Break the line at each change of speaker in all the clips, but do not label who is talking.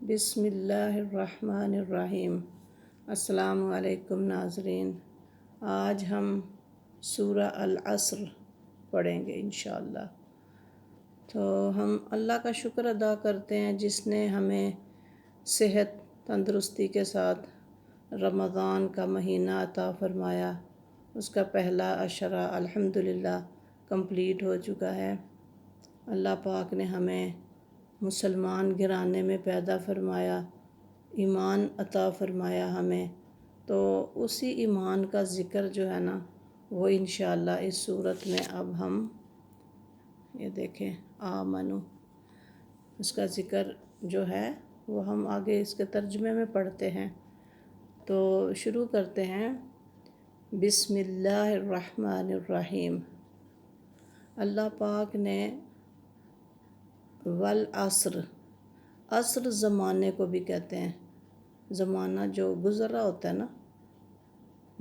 بسم اللہ الرحمن الرحیم۔ السلام علیکم ناظرین، آج ہم سورہ العصر پڑھیں گے انشاءاللہ۔ تو ہم اللہ کا شکر ادا کرتے ہیں جس نے ہمیں صحت تندرستی کے ساتھ رمضان کا مہینہ عطا فرمایا۔ اس کا پہلا عشرہ الحمدللہ کمپلیٹ ہو چکا ہے۔ اللہ پاک نے ہمیں مسلمان گھرانے میں پیدا فرمایا، ایمان عطا فرمایا ہمیں، تو اسی ایمان کا ذکر جو ہے نا وہ انشاءاللہ اس صورت میں اب ہم یہ دیکھیں آمنو، اس کا ذکر جو ہے وہ ہم آگے اس کے ترجمے میں پڑھتے ہیں۔ تو شروع کرتے ہیں۔ بسم اللہ الرحمن الرحیم۔ اللہ پاک نے والعصر، عصر زمانے کو بھی کہتے ہیں، زمانہ جو گزر رہا ہوتا ہے نا،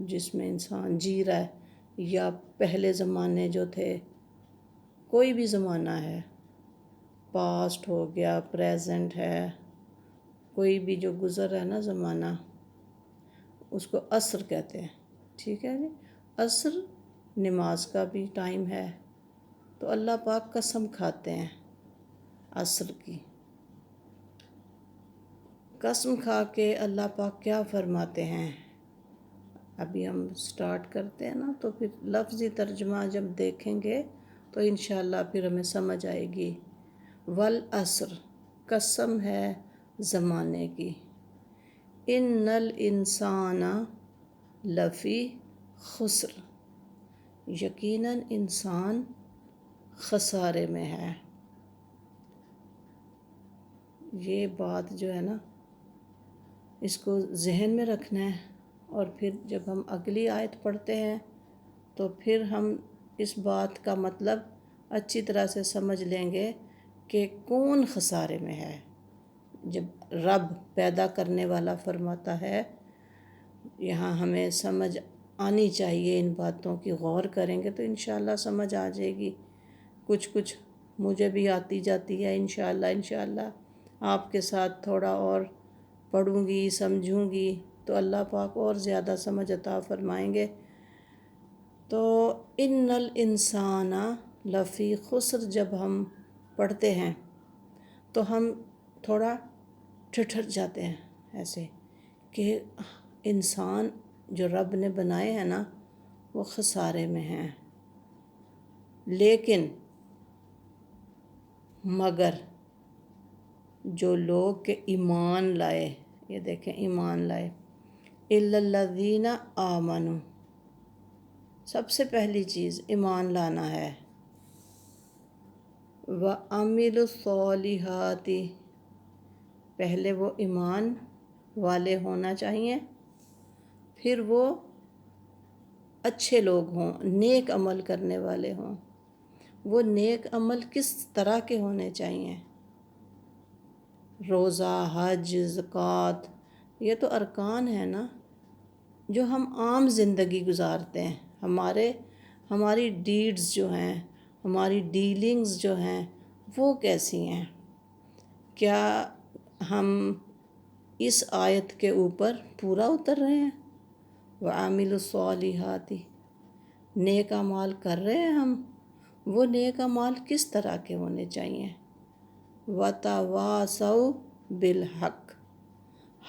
جس میں انسان جی رہا ہے، یا پہلے زمانے جو تھے، کوئی بھی زمانہ ہے، پاسٹ ہو گیا، پریزنٹ ہے، کوئی بھی جو گزر رہا ہے نا زمانہ، اس کو عصر کہتے ہیں۔ ٹھیک ہے جی، عصر نماز کا بھی ٹائم ہے، تو اللہ پاک قسم کھاتے ہیں عصر کی۔ قسم کھا کے اللہ پاک کیا فرماتے ہیں، ابھی ہم سٹارٹ کرتے ہیں نا، تو پھر لفظی ترجمہ جب دیکھیں گے تو انشاءاللہ پھر ہمیں سمجھ آئے گی۔ والعصر، قسم ہے زمانے کی، ان الانسان لفی خسر، یقیناً انسان خسارے میں ہے۔ یہ بات جو ہے نا اس کو ذہن میں رکھنا ہے، اور پھر جب ہم اگلی آیت پڑھتے ہیں تو پھر ہم اس بات کا مطلب اچھی طرح سے سمجھ لیں گے کہ کون خسارے میں ہے۔ جب رب پیدا کرنے والا فرماتا ہے، یہاں ہمیں سمجھ آنی چاہیے، ان باتوں کی غور کریں گے تو انشاءاللہ سمجھ آ جائے گی۔ کچھ مجھے بھی آتی جاتی ہے انشاءاللہ آپ کے ساتھ تھوڑا اور پڑھوں گی، سمجھوں گی تو اللہ پاک اور زیادہ سمجھ عطا فرمائیں گے۔ تو ان الانسان لفی خسر جب ہم پڑھتے ہیں تو ہم تھوڑا ٹھٹر جاتے ہیں، ایسے کہ انسان جو رب نے بنائے ہیں نا وہ خسارے میں ہیں، لیکن مگر جو لوگ کے ایمان لائے، یہ دیکھیں ایمان لائے، الا الذین آمنوا، سب سے پہلی چیز ایمان لانا ہے، وعملوا الصالحات، پہلے وہ ایمان والے ہونا چاہیے، پھر وہ اچھے لوگ ہوں، نیک عمل کرنے والے ہوں۔ وہ نیک عمل کس طرح کے ہونے چاہیے؟ روزہ، حج، زکوٰۃ، یہ تو ارکان ہیں نا جو ہم عام زندگی گزارتے ہیں۔ ہماری ڈیڈز جو ہیں، ہماری ڈیلنگز جو ہیں وہ کیسی ہیں؟ کیا ہم اس آیت کے اوپر پورا اتر رہے ہیں؟ وعاملوا الصالحات، نیک اعمال کر رہے ہیں ہم؟ وہ نیک اعمال کس طرح کے ہونے چاہیے؟ وتواصوا بالحق،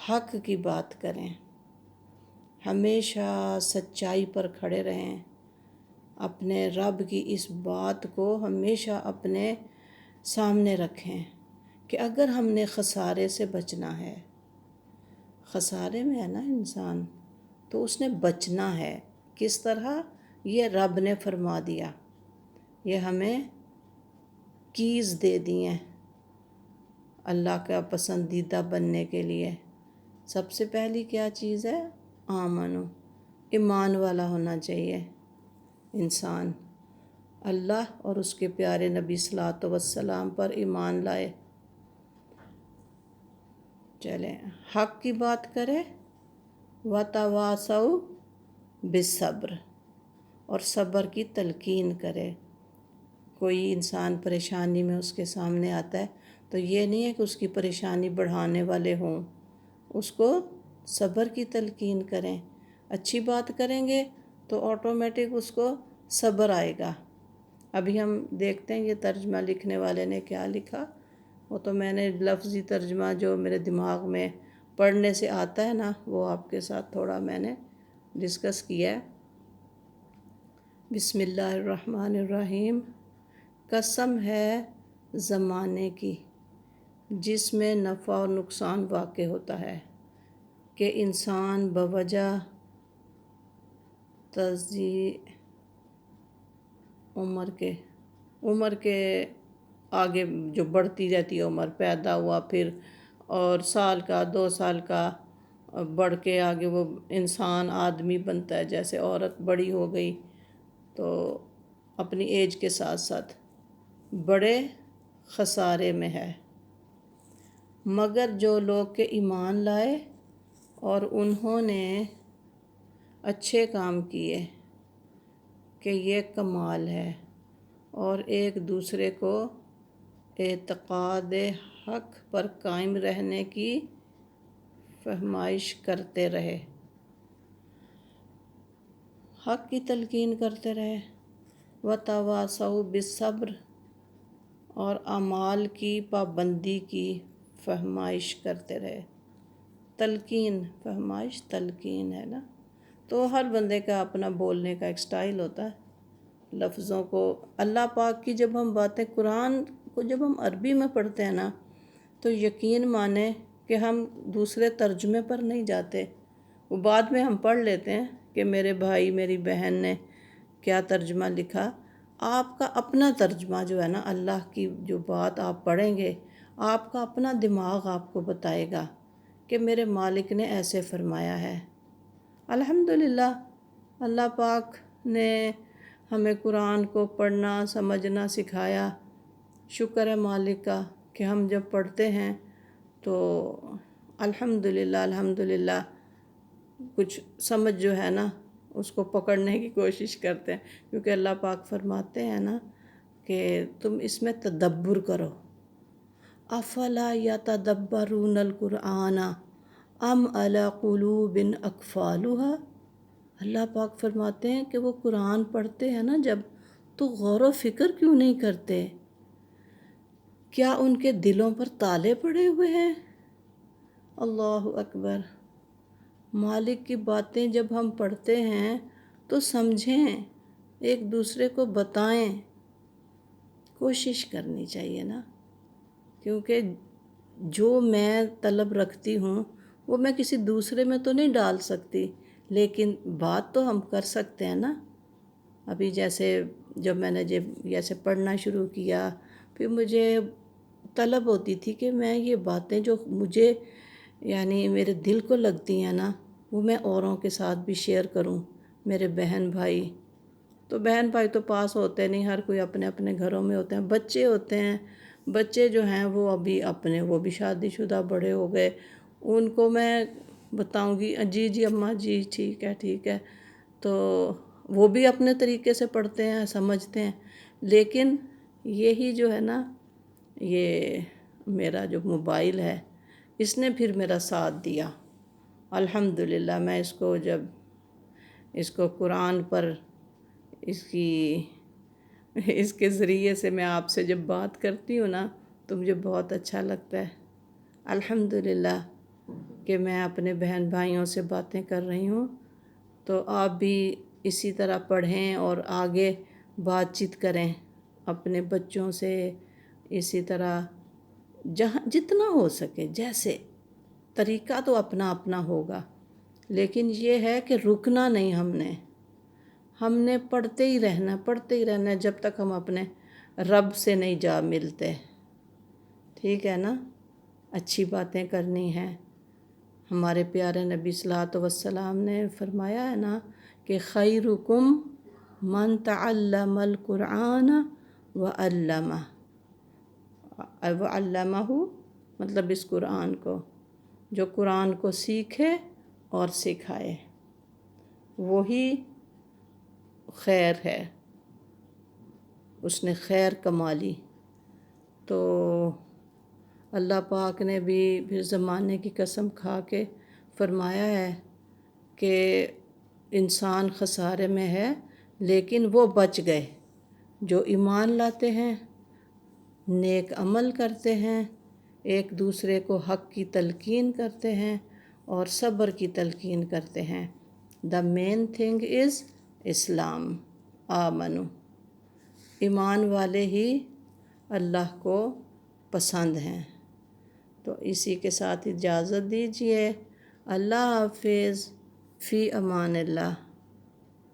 حق کی بات کریں، ہمیشہ سچائی پر کھڑے رہیں، اپنے رب کی اس بات کو ہمیشہ اپنے سامنے رکھیں کہ اگر ہم نے خسارے سے بچنا ہے، خسارے میں ہے نا انسان، تو اس نے بچنا ہے کس طرح؟ یہ رب نے فرما دیا، یہ ہمیں کیز دے دی ہیں اللہ کا پسندیدہ بننے کے لیے۔ سب سے پہلی کیا چیز ہے؟ آمنو، ایمان والا ہونا چاہیے انسان، اللہ اور اس کے پیارے نبی صلی اللہ علیہ وسلم پر ایمان لائے۔ چلیں حق کی بات کرے، وتواصوا بالصبر، اور صبر کی تلقین کرے۔ کوئی انسان پریشانی میں اس کے سامنے آتا ہے تو یہ نہیں ہے کہ اس کی پریشانی بڑھانے والے ہوں، اس کو صبر کی تلقین کریں۔ اچھی بات کریں گے تو آٹومیٹک اس کو صبر آئے گا۔ ابھی ہم دیکھتے ہیں یہ ترجمہ لکھنے والے نے کیا لکھا، وہ تو میں نے لفظی ترجمہ جو میرے دماغ میں پڑھنے سے آتا ہے نا، وہ آپ کے ساتھ تھوڑا میں نے ڈسکس کیا ہے۔ بسم اللہ الرحمن الرحیم۔ قسم ہے زمانے کی جس میں نفع اور نقصان واقع ہوتا ہے، کہ انسان بوجہ تضییع عمر کے آگے جو بڑھتی رہتی ہے، عمر پیدا ہوا پھر اور سال کا 2 سال کا بڑھ کے آگے وہ انسان آدمی بنتا ہے، جیسے عورت بڑی ہو گئی تو اپنی ایج کے ساتھ ساتھ بڑے خسارے میں ہے۔ مگر جو لوگ کے ایمان لائے اور انہوں نے اچھے کام کیے کہ یہ کمال ہے، اور ایک دوسرے کو اعتقاد حق پر قائم رہنے کی فہمائش کرتے رہے، حق کی تلقین کرتے رہے، وتواصوا بالصبر، اور اعمال کی پابندی کی فہمائش کرتے رہے۔ تلقین، فہمائش تلقین ہے نا، تو ہر بندے کا اپنا بولنے کا ایک سٹائل ہوتا ہے۔ لفظوں کو اللہ پاک کی جب ہم باتیں قرآن کو جب ہم عربی میں پڑھتے ہیں نا، تو یقین مانیں کہ ہم دوسرے ترجمے پر نہیں جاتے، وہ بعد میں ہم پڑھ لیتے ہیں کہ میرے بھائی میری بہن نے کیا ترجمہ لکھا۔ آپ کا اپنا ترجمہ جو ہے نا، اللہ کی جو بات آپ پڑھیں گے، آپ کا اپنا دماغ آپ کو بتائے گا کہ میرے مالک نے ایسے فرمایا ہے۔ الحمدللہ اللہ پاک نے ہمیں قرآن کو پڑھنا سمجھنا سکھایا۔ شکر ہے مالک کا کہ ہم جب پڑھتے ہیں تو الحمدللہ کچھ سمجھ جو ہے نا اس کو پکڑنے کی کوشش کرتے ہیں، کیونکہ اللہ پاک فرماتے ہیں نا کہ تم اس میں تدبر کرو۔ افلا یتدبرون القرآن ام علی قلوب اقفالها۔ اللہ پاک فرماتے ہیں کہ وہ قرآن پڑھتے ہیں نا جب، تو غور و فکر کیوں نہیں کرتے؟ کیا ان کے دلوں پر تالے پڑے ہوئے ہیں؟ اللہ اکبر۔ مالک کی باتیں جب ہم پڑھتے ہیں تو سمجھیں، ایک دوسرے کو بتائیں، کوشش کرنی چاہیے نا، کیونکہ جو میں طلب رکھتی ہوں وہ میں کسی دوسرے میں تو نہیں ڈال سکتی، لیکن بات تو ہم کر سکتے ہیں نا۔ ابھی جیسے جب میں نے جیسے پڑھنا شروع کیا، پھر مجھے طلب ہوتی تھی کہ میں یہ باتیں جو مجھے یعنی میرے دل کو لگتی ہیں نا، وہ میں اوروں کے ساتھ بھی شیئر کروں۔ میرے بہن بھائی تو پاس ہوتے نہیں، ہر کوئی اپنے اپنے گھروں میں ہوتے ہیں، بچے ہوتے ہیں، بچے جو ہیں وہ ابھی وہ بھی شادی شدہ بڑے ہو گئے، ان کو میں بتاؤں گی جی اماں جی ٹھیک ہے، تو وہ بھی اپنے طریقے سے پڑھتے ہیں سمجھتے ہیں، لیکن یہی جو ہے نا، یہ میرا جو موبائل ہے اس نے پھر میرا ساتھ دیا۔ الحمدللہ میں اس کو قرآن پر اس کے ذریعے سے میں آپ سے جب بات کرتی ہوں نا تو مجھے بہت اچھا لگتا ہے۔ الحمدللہ کہ میں اپنے بہن بھائیوں سے باتیں کر رہی ہوں، تو آپ بھی اسی طرح پڑھیں اور آگے بات چیت کریں اپنے بچوں سے، اسی طرح جہاں جتنا ہو سکے، جیسے طریقہ تو اپنا اپنا ہوگا، لیکن یہ ہے کہ رکنا نہیں، ہم نے پڑھتے ہی رہنا جب تک ہم اپنے رب سے نہیں جا ملتے، ٹھیک ہے نا۔ اچھی باتیں کرنی ہیں۔ ہمارے پیارے نبی صلی اللہ علیہ وسلم نے فرمایا ہے نا کہ خیرکم من تعلم القرآن وعلمہ، مطلب اس قرآن کو جو قرآن کو سیکھے اور سکھائے، وہی خیر ہے، اس نے خیر کما لی۔ تو اللہ پاک نے بھی پھر زمانے کی قسم کھا کے فرمایا ہے کہ انسان خسارے میں ہے، لیکن وہ بچ گئے جو ایمان لاتے ہیں، نیک عمل کرتے ہیں، ایک دوسرے کو حق کی تلقین کرتے ہیں اور صبر کی تلقین کرتے ہیں۔ دا مین تھنگ از اسلام آمنو، ایمان والے ہی اللہ کو پسند ہیں۔ تو اسی کے ساتھ اجازت دیجیے، اللہ حافظ، فی امان اللہ۔